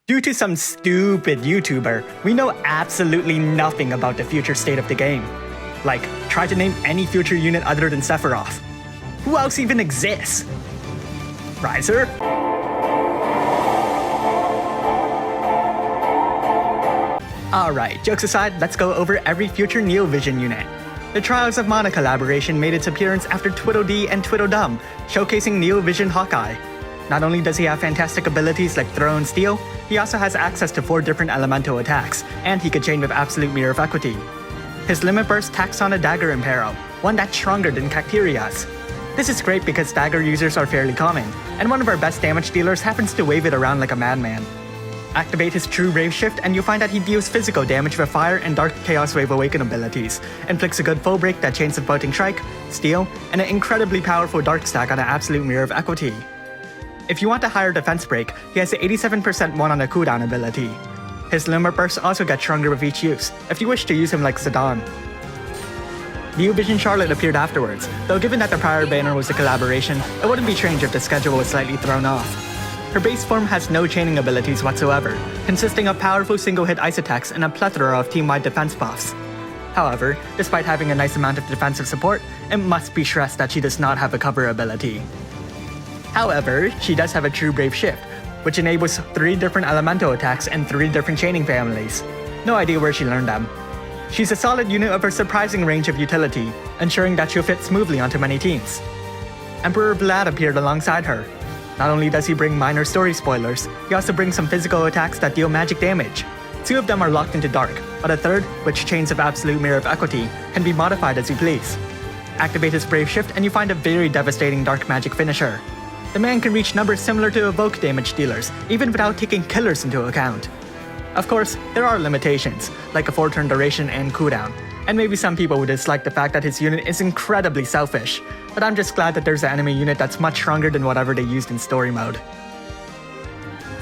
Due to some stupid YouTuber, we know absolutely nothing about the future state of the game. Like, try to name any future unit other than Sephiroth. Who else even exists? Riser? Alright, jokes aside, let's go over every future Neovision unit. The Trials of Mana collaboration made its appearance after Twiddledee and Twiddledum, showcasing Neovision Hawkeye. Not only does he have fantastic abilities like Throw and Steal, he also has access to 4 different elemental attacks, and he could chain with Absolute Mirror of Equity. His Limit Burst tacks on a Dagger Impero, one that's stronger than Cacteria's. This is great because Dagger users are fairly common, and one of our best damage dealers happens to wave it around like a madman. Activate his True Brave Shift and you'll find that he deals physical damage with Fire and Dark Chaos Wave Awaken abilities, inflicts a good full break that chains of Floating Strike, Steal, and an incredibly powerful Dark stack on an Absolute Mirror of Equity. If you want a higher defense break, he has the 87% 1 on a cooldown ability. His Limit Burst also gets stronger with each use, if you wish to use him like Zidane. Neovision Charlotte appeared afterwards, though given that the prior banner was a collaboration, it wouldn't be strange if the schedule was slightly thrown off. Her base form has no chaining abilities whatsoever, consisting of powerful single-hit ice attacks and a plethora of team-wide defense buffs. However, despite having a nice amount of defensive support, it must be stressed that she does not have a cover ability. However, she does have a True Brave Shift, which enables 3 different elemental attacks and 3 different chaining families. No idea where she learned them. She's a solid unit of a surprising range of utility, ensuring that she'll fit smoothly onto many teams. Emperor Vlad appeared alongside her. Not only does he bring minor story spoilers, he also brings some physical attacks that deal magic damage. 2 of them are locked into Dark, but a third, which chains of Absolute Mirror of Equity, can be modified as you please. Activate his Brave Shift and you find a very devastating dark magic finisher. The man can reach numbers similar to evoke damage dealers, even without taking killers into account. Of course, there are limitations, like a 4-turn duration and cooldown, and maybe some people would dislike the fact that his unit is incredibly selfish, but I'm just glad that there's an enemy unit that's much stronger than whatever they used in story mode.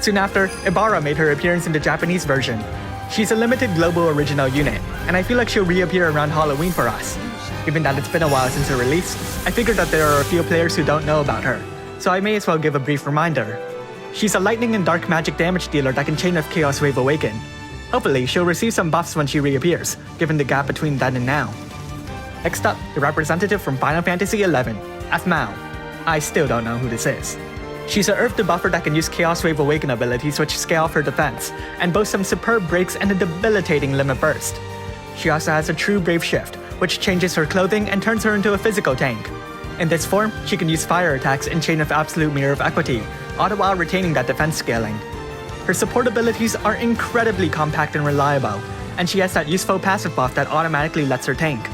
Soon after, Ibarra made her appearance in the Japanese version. She's a limited global original unit, and I feel like she'll reappear around Halloween for us. Given that it's been a while since her release, I figured that there are a few players who don't know about her, so I may as well give a brief reminder. She's a lightning and dark magic damage dealer that can chain with Chaos Wave Awaken. Hopefully, she'll receive some buffs when she reappears, given the gap between then and now. Next up, the representative from Final Fantasy XI, Aphmau. I still don't know who this is. She's an Earth debuffer that can use Chaos Wave Awaken abilities which scale off her defense, and boasts some superb breaks and a debilitating Limit Burst. She also has a True Brave Shift, which changes her clothing and turns her into a physical tank. In this form, she can use fire attacks and chain of Absolute Mirror of Equity, all the while retaining that defense scaling. Her support abilities are incredibly compact and reliable, and she has that useful passive buff that automatically lets her tank.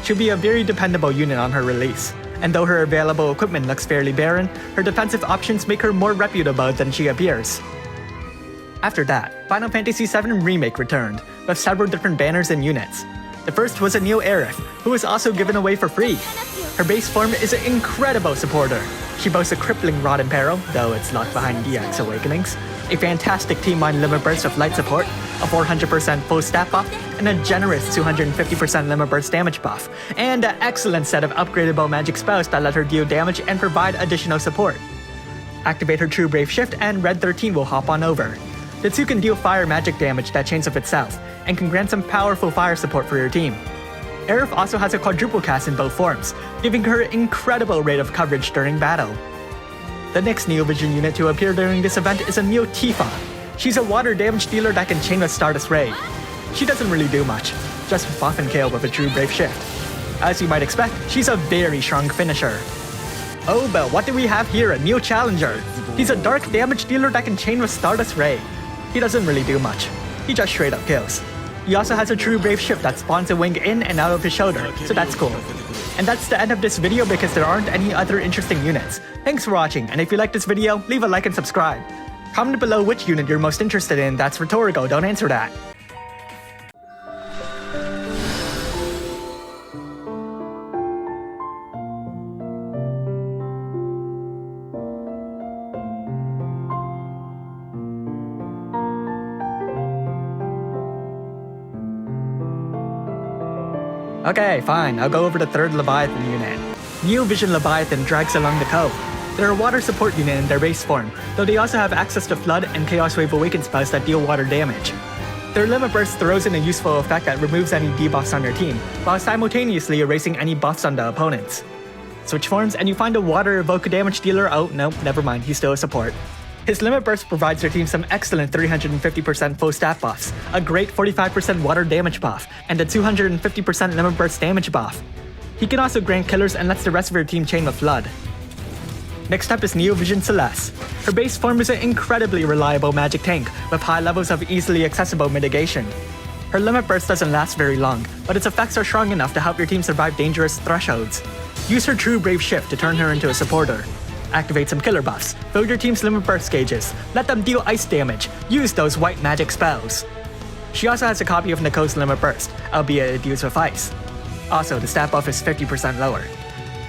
She'll be a very dependable unit on her release, and though her available equipment looks fairly barren, her defensive options make her more reputable than she appears. After that, Final Fantasy VII Remake returned, with several different banners and units. The first was a Neo Aerith, who was also given away for free. Her base form is an incredible supporter. She boasts a crippling Rod Impero, though it's locked behind DX Awakenings, a fantastic team-wide Limit Burst of light support, a 400% full stat buff, and a generous 250% Limit Burst damage buff, and an excellent set of upgradable magic spells that let her deal damage and provide additional support. Activate her True Brave Shift and Red 13 will hop on over. The 2 can deal fire magic damage that chains of itself, and can grant some powerful fire support for your team. Aerith also has a quadruple cast in both forms, giving her an incredible rate of coverage during battle. The next Neovision unit to appear during this event is a Neo Tifa. She's a water damage dealer that can chain with Stardust Ray. She doesn't really do much, just buff and kill with a True Brave Shift. As you might expect, she's a very strong finisher. Oh, but what do we have here? A Neo Challenger. He's a dark damage dealer that can chain with Stardust Ray. He doesn't really do much, he just straight up kills. He also has a True Brave Shift that spawns a wing in and out of his shoulder, so that's cool. And that's the end of this video because there aren't any other interesting units. Thanks for watching, and if you liked this video, leave a like and subscribe. Comment below which unit you're most interested in. That's rhetorical, don't answer that. Okay, fine, I'll go over the third Leviathan unit. Neovision Leviathan drags along the cove. They're a water support unit in their base form, though they also have access to Flood and Chaos Wave Awaken spells that deal water damage. Their Limit Burst throws in a useful effect that removes any debuffs on your team, while simultaneously erasing any buffs on the opponents. Switch forms and you find a water evoke damage dealer. Oh, nope, never mind, he's still a support. His Limit Burst provides your team some excellent 350% full stat buffs, a great 45% water damage buff, and a 250% Limit Burst damage buff. He can also grant killers and lets the rest of your team chain with Flood. Next up is Neovision Celeste. Her base form is an incredibly reliable magic tank with high levels of easily accessible mitigation. Her Limit Burst doesn't last very long, but its effects are strong enough to help your team survive dangerous thresholds. Use her True Brave Shift to turn her into a supporter. Activate some killer buffs, fill your team's Limit Burst gauges, let them deal ice damage, use those white magic spells. She also has a copy of Neko's Limit Burst, albeit it deals with ice. Also, the stat buff is 50% lower.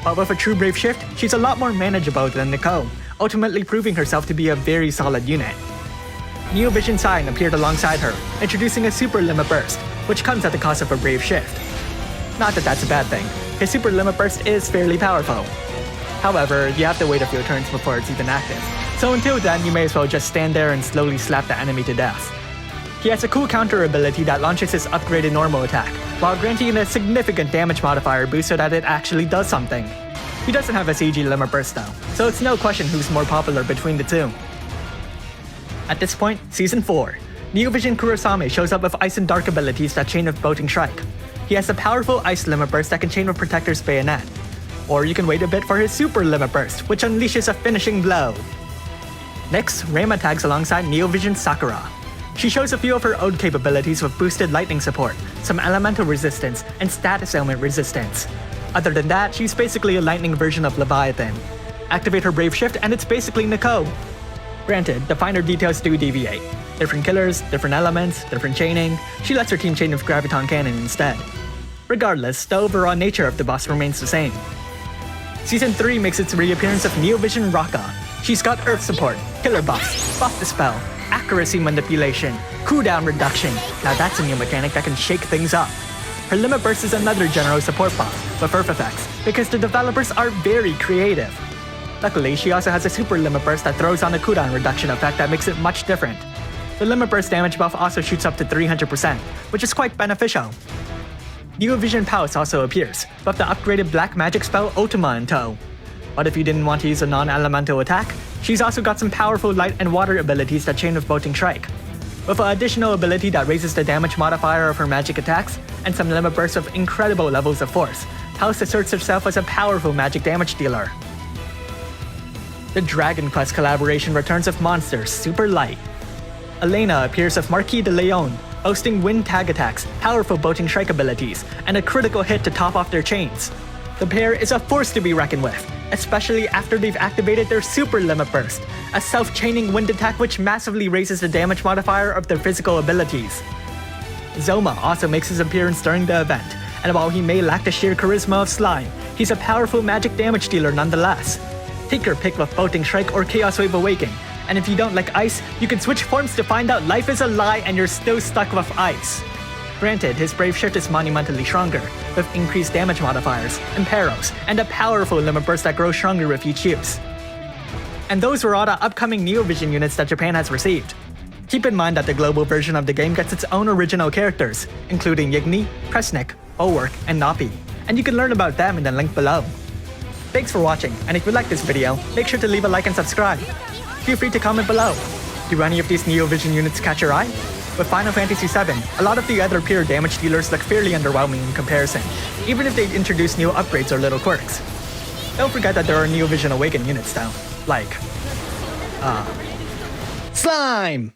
But with a True Brave Shift, she's a lot more manageable than Neko, ultimately proving herself to be a very solid unit. Neovision Sign appeared alongside her, introducing a Super Limit Burst, which comes at the cost of a Brave Shift. Not that that's a bad thing, his Super Limit Burst is fairly powerful. However, you have to wait a few turns before it's even active, so until then you may as well just stand there and slowly slap the enemy to death. He has a cool counter ability that launches his upgraded normal attack, while granting a significant damage modifier boost so that it actually does something. He doesn't have a CG Limit Burst though, so it's no question who's more popular between the two. At this point, Season 4, Neovision Kurosame shows up with Ice and Dark abilities that chain with Bolting Strike. He has a powerful Ice Limit Burst that can chain with Protector's Bayonet. Or you can wait a bit for his Super Limit Burst, which unleashes a finishing blow. Next, Reima tags alongside Neovision Sakura. She shows a few of her Ode capabilities with boosted lightning support, some elemental resistance, and status ailment resistance. Other than that, she's basically a lightning version of Leviathan. Activate her Brave Shift and it's basically Neko. Granted, the finer details do deviate. Different killers, different elements, different chaining. She lets her team chain with Graviton Cannon instead. Regardless, the overall nature of the boss remains the same. Season 3 makes its reappearance of Neovision Raka. She's got Earth support, killer buffs, buff dispel, accuracy manipulation, cooldown reduction. Now that's a new mechanic that can shake things up. Her Limit Burst is another general support buff with Earth effects, because the developers are very creative. Luckily, she also has a Super Limit Burst that throws on a cooldown reduction effect that makes it much different. The Limit Burst damage buff also shoots up to 300%, which is quite beneficial. Neovision Pulse also appears, with the upgraded black magic spell Ultima in tow. But if you didn't want to use a non-elemental attack, she's also got some powerful light and water abilities that chain with Bolting Strike. With an additional ability that raises the damage modifier of her magic attacks, and some Limit Bursts of incredible levels of force, Pulse asserts herself as a powerful magic damage dealer. The Dragon Quest collaboration returns with monsters super light. Elena appears with Marquis de Leon, boasting wind tag attacks, powerful Bolting Strike abilities, and a critical hit to top off their chains. The pair is a force to be reckoned with, especially after they've activated their Super Limit Burst, a self-chaining wind attack which massively raises the damage modifier of their physical abilities. Zoma also makes his appearance during the event, and while he may lack the sheer charisma of Slime, he's a powerful magic damage dealer nonetheless. Take your pick with Bolting Strike or Chaos Wave Awaken, and if you don't like ice, you can switch forms to find out life is a lie and you're still stuck with ice. Granted, his Brave Shift is monumentally stronger, with increased damage modifiers, Imperos, and a powerful Limit Burst that grows stronger with each use. And those were all the upcoming Neovision units that Japan has received. Keep in mind that the global version of the game gets its own original characters, including Yigni, Kresnik, Bulwark, and Napi, and you can learn about them in the link below. Thanks for watching, and if you like this video, make sure to leave a like and subscribe. Feel free to comment below. Do any of these Neovision units catch your eye? With Final Fantasy VII, a lot of the other pure damage dealers look fairly underwhelming in comparison, even if they introduce new upgrades or little quirks. Don't forget that there are Neovision Awaken units though, like... Slime!